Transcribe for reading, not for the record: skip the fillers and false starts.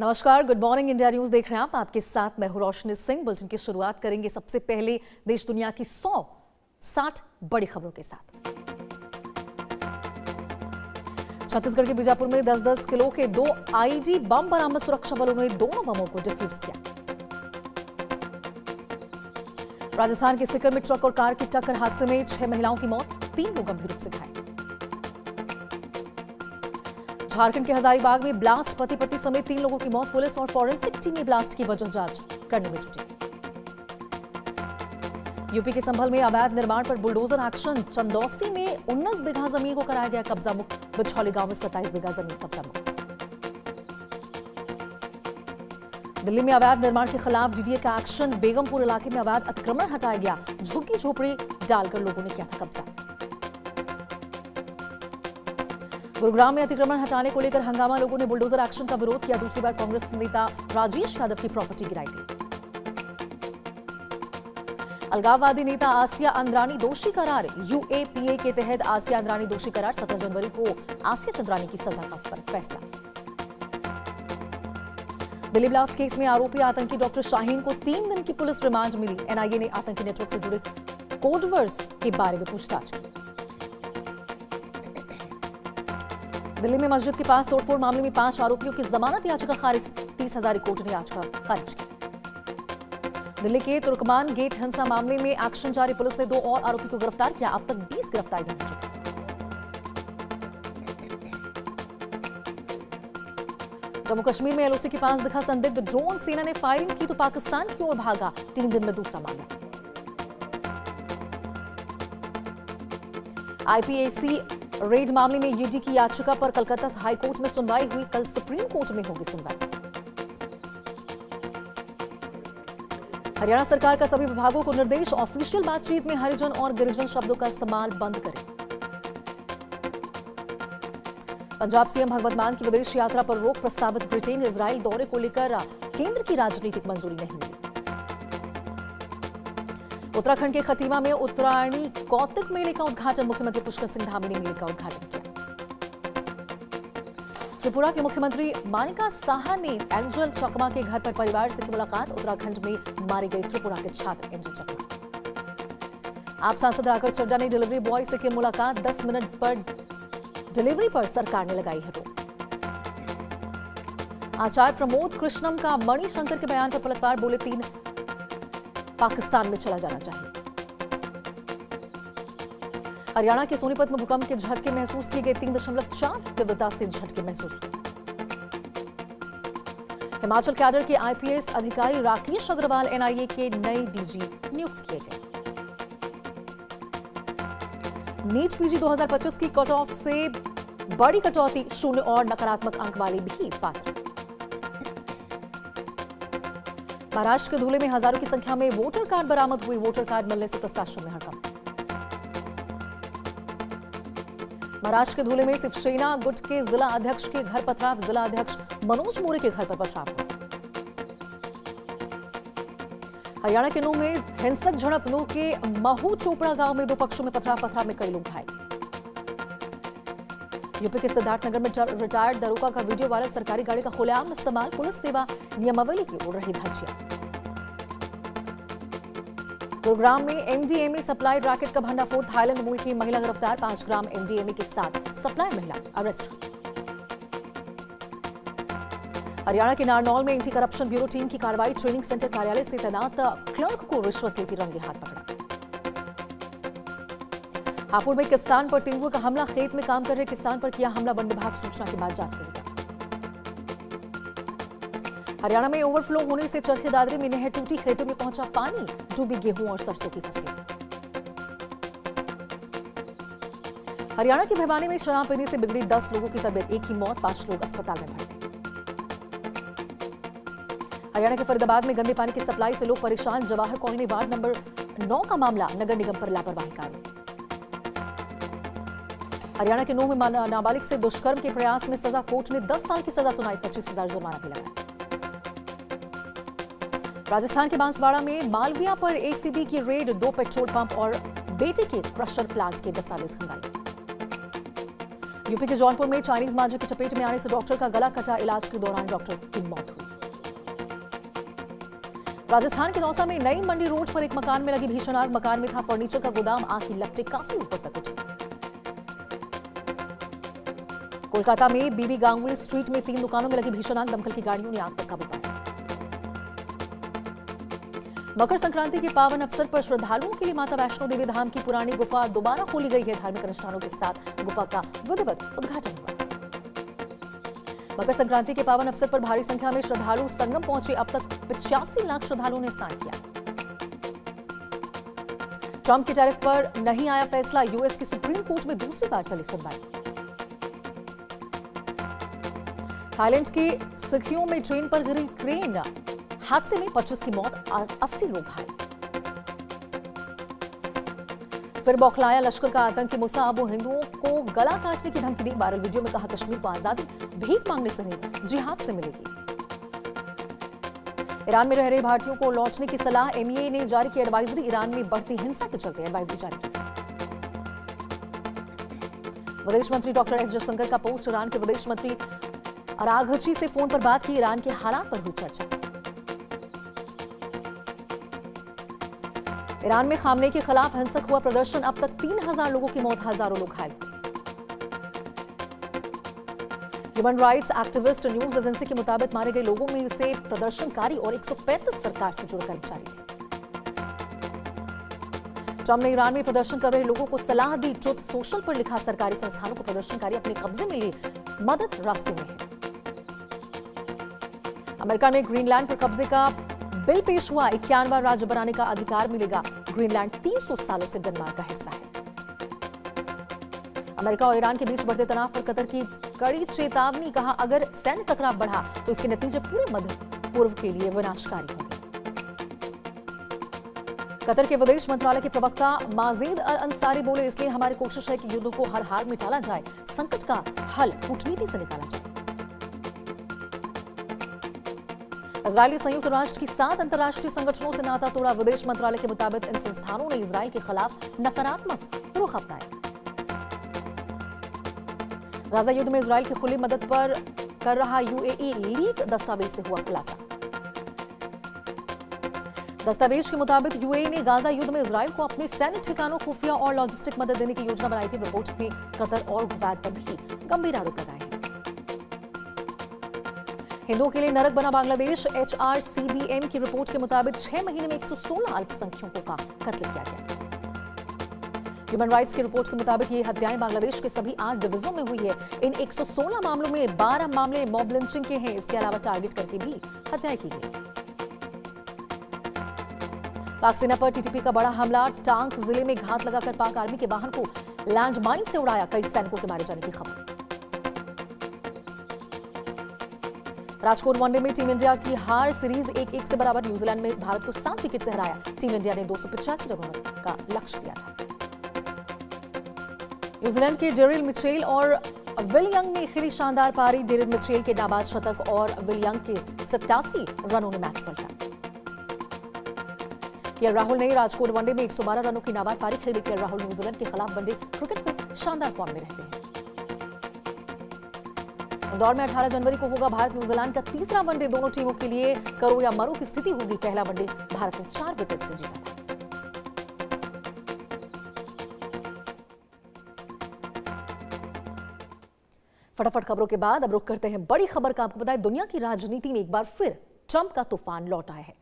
नमस्कार, good morning India news देख रहे हैं आप। आपके साथ मैं हूं रोशनी सिंह। बुलेटिन की शुरुआत करेंगे सबसे पहले देश दुनिया की 160 बड़ी खबरों के साथ। छत्तीसगढ़ के बीजापुर में 10-10 किलो के 2 आईडी बम बरामद। सुरक्षा बलों ने दोनों बमों को डिफ्यूज किया। राजस्थान के सीकर में ट्रक और कार की टक्कर हादसे में 6 महिलाओं की मौत, 3 लोग गंभीर रूप से घायल। झारखंड के हजारीबाग में ब्लास्ट, पति पत्नी समेत 3 लोगों की मौत। पुलिस और फॉरेंसिक टीम ने ब्लास्ट की वजह जांच करने में जुटी। यूपी के संभल में अवैध निर्माण पर बुलडोजर एक्शन। चंदौसी में 19 बीघा जमीन को कराया गया कब्जा मुक्त। बिछौली गांव में 27 बीघा जमीन कब्जा मुक्त। दिल्ली में अवैध निर्माण के खिलाफ डीडीए का एक्शन। बेगमपुर इलाके में अवैध अतिक्रमण हटाया गया। झुग्गी झोपड़ी डालकर लोगों ने किया था कब्जा। गुरुग्राम में अतिक्रमण हटाने को लेकर हंगामा। लोगों ने बुलडोजर एक्शन का विरोध किया। दूसरी बार कांग्रेस नेता राजेश यादव की प्रॉपर्टी गिराई गई। अलगाववादी नेता आसिया अंद्रानी दोषी करार। यूएपीए के तहत आसिया अंद्रानी दोषी करार। 17 जनवरी को आसिया चंद्रानी की सजा का फैसला। दिल्ली ब्लास्ट केस में आरोपी आतंकी डॉक्टर शाहीन को 3 दिन की पुलिस रिमांड मिली। एनआईए ने आतंकी नेटवर्क से जुड़े कोडवर्ड्स के बारे में पूछताछ की। दिल्ली में मस्जिद के पास तोड़फोड़ मामले में 5 आरोपियों की जमानत याचिका खारिज। 30,000 कोर्ट ने याचिका खारिज की। दिल्ली के तुर्कमान गेट हिंसा मामले में एक्शन जारी। पुलिस ने 2 और आरोपी को गिरफ्तार किया। अब तक 20 गिरफ्तारियां हो चुकी। जम्मू कश्मीर में एलओसी के पास दिखा संदिग्ध ड्रोन। सेना ने फायरिंग की तो पाकिस्तान की ओर भागा। 3 दिन में दूसरा मामला। आईपीएसी रेड मामले में ईडी की याचिका पर कलकत्ता हाईकोर्ट में सुनवाई हुई। कल सुप्रीम कोर्ट में होगी सुनवाई। हरियाणा सरकार का सभी विभागों को निर्देश। ऑफिशियल बातचीत में हरिजन और गिरिजन शब्दों का इस्तेमाल बंद करें। पंजाब सीएम भगवंत मान की विदेश यात्रा पर रोक प्रस्तावित। ब्रिटेन इजराइल दौरे को लेकर केंद्र की राजनीतिक मंजूरी नहीं मिली। उत्तराखंड के खटीमा में उत्तरायणी कौतिक मेले का उद्घाटन। मुख्यमंत्री पुष्कर सिंह धामी ने मेले का उद्घाटन किया। त्रिपुरा के मुख्यमंत्री मानिका साहा ने एंजल चकमा के घर पर परिवार से की मुलाकात। उत्तराखंड में मारे गए त्रिपुरा के छात्र एंजल चकमा। आप सांसद राघव चड्ढा ने डिलीवरी बॉय से की मुलाकात। 10 मिनट पर डिलीवरी पर सरकार ने लगाई है रोक। आचार्य प्रमोद कृष्णम का मणिशंकर के बयान पर पलटवार। बोले 3 पाकिस्तान में चला जाना चाहिए। हरियाणा के सोनीपत में भूकंप के झटके महसूस किए गए। 3.4 तीव्रता से झटके महसूस हुए। हिमाचल कैडर के आईपीएस अधिकारी राकेश अग्रवाल एनआईए के नए डीजी नियुक्त किए गए। नीट पीजी 2025 की कट ऑफ से बड़ी कटौती। 0 और नकारात्मक अंक वाले भी पात्र। महाराष्ट्र के धुले में हजारों की संख्या में वोटर कार्ड बरामद हुए। वोटर कार्ड मिलने से प्रशासन में हड़कंप। महाराष्ट्र के धुले में शिवसेना गुट के जिला अध्यक्ष के घर पथराव। जिला अध्यक्ष मनोज मोरे के घर पर पथराव हुआ। हरियाणा के नूंह में हिंसक झड़प। नूंह के महू चोपड़ा गांव में 2 पक्षों में पथराव में कई लोग घायल। यूपी के सिद्धार्थनगर में रिटायर्ड दरोगा का वीडियो वायरल। सरकारी गाड़ी का खुलेआम इस्तेमाल। पुलिस सेवा नियमावली की उड़ रही धज्जियां। गुरुग्राम में एमडीएमए सप्लाई रैकेट का भंडाफोड़। थाईलैंड मूल की महिला गिरफ्तार। 5 ग्राम एमडीएमए के साथ सप्लाई महिला अरेस्ट। हरियाणा के नारनौल में एंटी करप्शन ब्यूरो टीम की कार्रवाई। ट्रेनिंग सेंटर कार्यालय से तैनात क्लर्क को रिश्वत लेती रंगे हाथ पकड़ा। हापुड़ में किसान पर तेंदुए का हमला। खेत में काम कर रहे किसान पर किया हमला। वन विभाग सूचना के बाद जांच में जुटा। हरियाणा में ओवरफ्लो होने से चरखी दादरी में नहर टूटी। खेतों में पहुंचा पानी। डूबी गेहूं और सरसों की फसलें। हरियाणा के भिवानी में शराब पीने से बिगड़ी 10 लोगों की तबीयत। 1 की मौत, 5 लोग अस्पताल में भर्ती। हरियाणा के फरीदाबाद में गंदे पानी की सप्लाई से लोग परेशान। जवाहर कॉलोनी वार्ड नंबर 9 का मामला। नगर निगम पर लापरवाही का आरोप। हरियाणा के नूंह में नाबालिग से दुष्कर्म के प्रयास में सजा। कोर्ट ने 10 साल की सजा सुनाई। 25,000 जुर्माना भी लगाया। राजस्थान के बांसवाड़ा में मालविया पर एसीबी की रेड। 2 पेट्रोल पंप और बेटे के क्रशर प्लांट के दस्तावेज खंगाले। यूपी के जौनपुर में चाइनीज मांझे की चपेट में आने से डॉक्टर का गला कटा, इलाज के दौरान डॉक्टर की मौत हुई। राजस्थान के दौसा में नई मंडी रोड पर एक मकान में लगी भीषण आग। मकान में था फर्नीचर का गोदाम, आग की लपटें काफी ऊपर तक उठी। कोलकाता में बीबी गांगुली स्ट्रीट में 3 दुकानों में लगी भीषण आग। दमकल की गाड़ियों ने आग पर काबू पाया। मकर संक्रांति के पावन अवसर पर श्रद्धालुओं के लिए माता वैष्णो देवी धाम की पुरानी गुफा दोबारा खोली गई है। धार्मिक अनुष्ठानों के साथ गुफा का विधिवत उद्घाटन हुआ। मकर संक्रांति के पावन अवसर पर भारी संख्या में श्रद्धालु संगम पहुंचे। अब तक 85 लाख श्रद्धालुओं ने स्नान किया। ट्रंप के टैरिफ पर नहीं आया फैसला। यूएस की सुप्रीम कोर्ट में दूसरी बार चली सुनवाई। थाईलैंड के सिखियों में ट्रेन पर गिरी क्रेन, हादसे में 25 की मौत, 80 लोग घायल। फिर बौखलाया लश्कर का आतंकी मूसा। अब वो हिंदुओं को गला काटने की धमकी दी। वायरल वीडियो में कहा कश्मीर को आजादी भीख मांगने से नहीं, जिहाद से मिलेगी। ईरान में रह रहे भारतीयों को लौटने की सलाह। एमईए ने जारी की एडवाइजरी। ईरान में बढ़ती हिंसा के चलते एडवाइजरी जारी की। विदेश मंत्री डॉक्टर एस जयशंकर का पोस्ट। ईरान के विदेश मंत्री अराघची से फोन पर बात की। ईरान के हालात पर हुई चर्चा। ईरान में खामनेई के खिलाफ हिंसक हुआ प्रदर्शन। अब तक 3000 लोगों की मौत, हजारों लोग घायल। Human rights activist news agency के मुताबिक मारे गए लोगों में से प्रदर्शनकारी और 135 सरकार से जुड़े कर्मचारी थे। ट्रंप ने ईरान में प्रदर्शन कर रहे लोगों को सलाह दी। ट्रुथ सोशल पर लिखा, सरकारी संस्थानों को प्रदर्शनकारी अपने कब्जे में ले, मदद रास्ते में है। अमेरिका में ग्रीनलैंड पर कब्जे का बिल पेश हुआ। 51वां राज्य बनाने का अधिकार मिलेगा। ग्रीनलैंड 300 सालों से डेनमार्क का हिस्सा है। अमेरिका और ईरान के बीच बढ़ते तनाव पर कतर की कड़ी चेतावनी। कहा, अगर सैन्य टकराव बढ़ा तो इसके नतीजे पूरे मध्य पूर्व के लिए विनाशकारी होंगे। कतर के विदेश मंत्रालय के प्रवक्ता माजिद अल अंसारी बोले, इसलिए हमारी कोशिश है कि युद्ध को हर हाल में टाला जाए, संकट का हल कूटनीति से निकाला जाए। इजरायली संयुक्त राष्ट्र की 7 अंतर्राष्ट्रीय संगठनों से नाता तोड़ा। विदेश मंत्रालय के मुताबिक इन संस्थानों ने इजरायल के खिलाफ नकारात्मक रुख अपनाया। गाजा युद्ध में इजरायल की खुली मदद पर कर रहा यूएई लीक दस्तावेज से हुआ खुलासा। दस्तावेज के मुताबिक यूएई ने गाजा युद्ध में इजरायल को अपने सैन्य ठिकानों, खुफिया और लॉजिस्टिक मदद देने की योजना बनाई थी। रिपोर्ट में कतर और कुवैत पर भी गंभीर आरोप लगाए हैं। हिंदुओं के लिए नरक बना बांग्लादेश। एचआरसीबीएम की रिपोर्ट के मुताबिक 6 महीने में 116 अल्पसंख्यकों का कत्ल किया गया। ह्यूमन राइट्स की रिपोर्ट के मुताबिक ये हत्याएं बांग्लादेश के सभी 8 डिवीजनों में हुई है। इन 116 मामलों में 12 मामले मॉब लिंचिंग के हैं। इसके अलावा टारगेट करके भी हत्याएं की गई। पाक सेना पर टीटीपी का बड़ा हमला। टांक जिले में घात लगाकर पाक आर्मी के वाहन को लैंडमाइन से उड़ाया। कई सैनिकों के मारे जाने की खबर। राजकोट वनडे में टीम इंडिया की हार। सीरीज 1-1 से बराबर। न्यूजीलैंड में भारत को 7 विकेट से हराया। टीम इंडिया ने 285 रनों का लक्ष्य दिया था। न्यूजीलैंड के डेरिल मिचेल और विल यंग ने खेली शानदार पारी। डेरिल मिचेल के नाबाद शतक और विल यंग के 87 रनों ने मैच पलटा। केएल राहुल ने राजकोट वनडे में 112 रनों की नाबाद पारी खेली। केएल राहुल न्यूजीलैंड के खिलाफ वनडे क्रिकेट में शानदार फॉर्म में रहते हैं। इंदौर में 18 जनवरी को होगा भारत न्यूजीलैंड का तीसरा वनडे। दोनों टीमों के लिए करो या मरो की स्थिति होगी। पहला वनडे भारत ने 4 विकेट से जीता था। फटाफट खबरों के बाद अब रुक करते हैं बड़ी खबर का। आपको बताएं, दुनिया की राजनीति में एक बार फिर ट्रंप का तूफान लौट आया है।